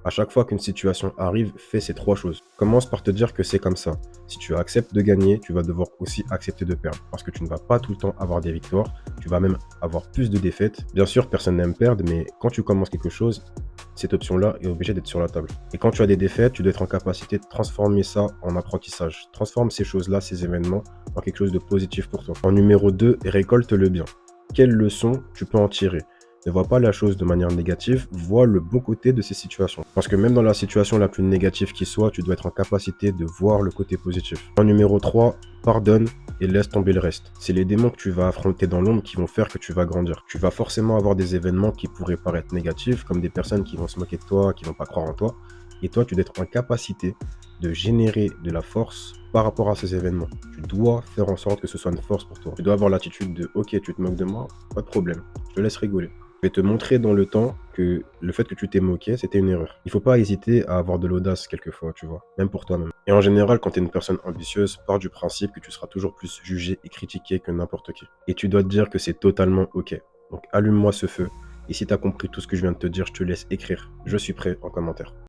À chaque fois qu'une situation arrive, fais ces 3 choses. Commence par te dire que c'est comme ça. Si tu acceptes de gagner, tu vas devoir aussi accepter de perdre. Parce que tu ne vas pas tout le temps avoir des victoires, tu vas même avoir plus de défaites. Bien sûr, personne n'aime perdre, mais quand tu commences quelque chose, cette option-là est obligée d'être sur la table. Et quand tu as des défaites, tu dois être en capacité de transformer ça en apprentissage. Transforme ces choses-là, ces événements, en quelque chose de positif pour toi. En numéro 2, récolte le bien. Quelle leçon tu peux en tirer? Ne vois pas la chose de manière négative, vois le bon côté de ces situations. Parce que même dans la situation la plus négative qui soit, tu dois être en capacité de voir le côté positif. En numéro 3, pardonne et laisse tomber le reste. C'est les démons que tu vas affronter dans l'ombre qui vont faire que tu vas grandir. Tu vas forcément avoir des événements qui pourraient paraître négatifs, comme des personnes qui vont se moquer de toi, qui vont pas croire en toi. Et toi, tu dois être en capacité de générer de la force par rapport à ces événements. Tu dois faire en sorte que ce soit une force pour toi. Tu dois avoir l'attitude de ok, tu te moques de moi, pas de problème, je te laisse rigoler. Je vais te montrer dans le temps que le fait que tu t'es moqué, c'était une erreur. Il faut pas hésiter à avoir de l'audace quelquefois, tu vois, même pour toi-même. Et en général, quand tu es une personne ambitieuse, pars du principe que tu seras toujours plus jugé et critiqué que n'importe qui. Et tu dois te dire que c'est totalement ok. Donc allume-moi ce feu. Et si tu as compris tout ce que je viens de te dire, je te laisse écrire. Je suis prêt en commentaire.